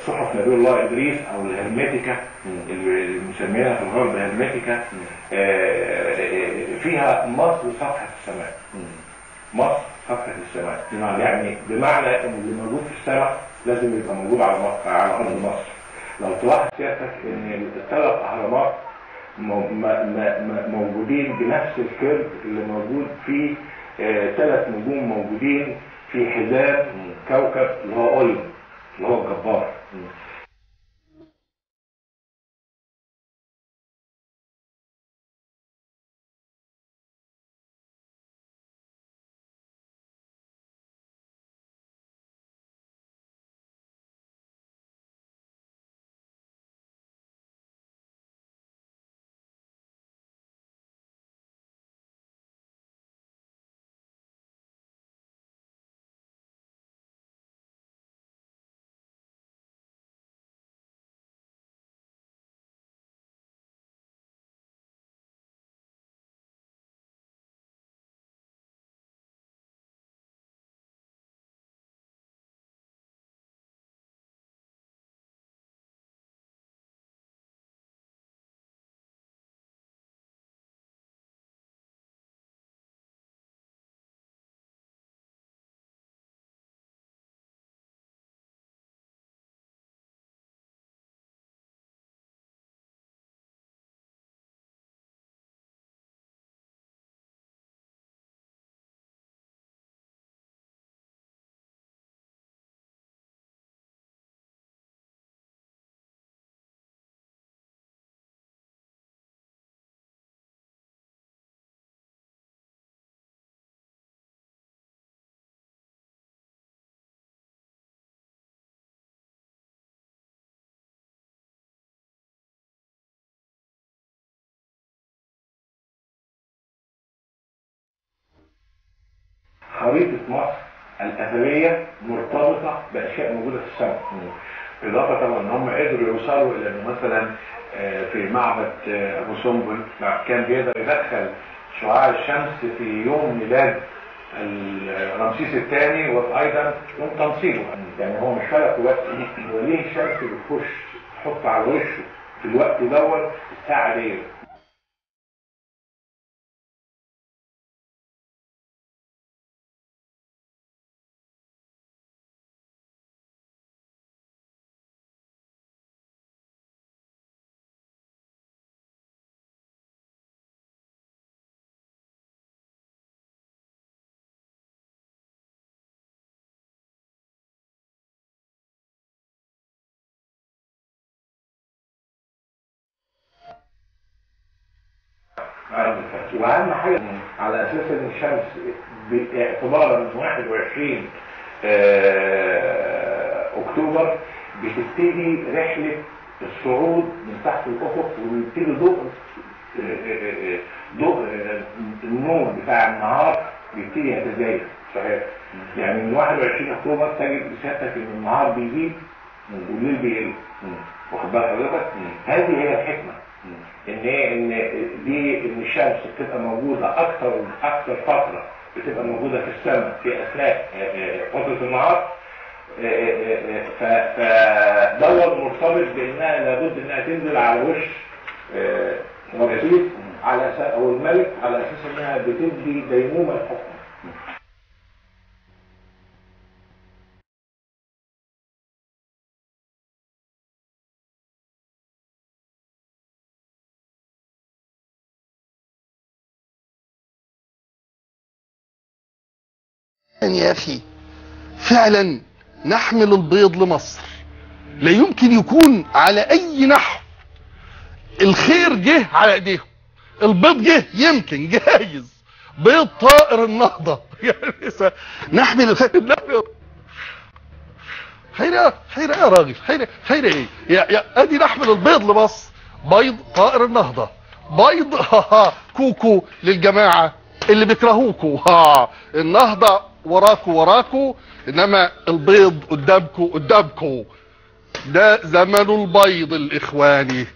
صحف نبي الله ادريس او الهرميتيكا اللي مسمينها في الغرب هرميتيكا، فيها مصر صفحه السماء. مصر صفحه السماء، يعني بمعنى ان اللي موجود في السماء لازم يبقى موجود على ارض مصر. لو تلاحظ سيادتك ان الثلاث اهرامات موجودين بنفس الكيرف اللي موجود فيه ثلاث نجوم موجودين في حزام كوكب اللي هو أوليو اللي هو الجبار. خريطة مصر الأثرية مرتبطة بأشياء موجودة في السماء. إضافة طبعا إن هم قدروا يوصلوا إلى إنه مثلا في معبد أبو سمبل كان بيقدر يدخل شعاع الشمس في يوم ميلاد رمسيس الثاني وأيضا يوم تنصيبه. يعني هو مش فارق وقت وليه الشمس بتخش تحط على وشه في الوقت دوت الساعة دي. واهم حاجه على اساس ان الشمس باعتبارا من 21 اكتوبر بتبتدي رحله الصعود من تحت الافق، ويبتدي ضوء النور بتاع النهار بيبتدي يتزايد. صحيح. يعني من 21 اكتوبر تجد بسيادتك ان النهار بيزيد والليل بيقل. واخد بال حضرتك؟ هذه هي الحكمه. ان الشمس بتبقى موجوده اكثر فتره بتبقى موجوده في السماء في اثناء فتره النهار. فدور مرتبط بانها لابد انها تنزل على وش رمسيس على اساس او الملك على اساس انها بتدي ديمومه الحكم. يا أخي فعلا نحمل البيض لمصر، لا يمكن يكون على أي نحو. الخير جه على ايديهم، البيض جه يمكن جايز بيض طائر النهضة. يعني نحمل الخير. خير يا راجل، خير ايه؟ ادي نحمل البيض لمصر، بيض طائر النهضة، بيض كوكو للجماعة اللي بيكرهوكوا. النهضة وراكوا، انما البيض قدامكوا. ده زمن البيض الاخواني.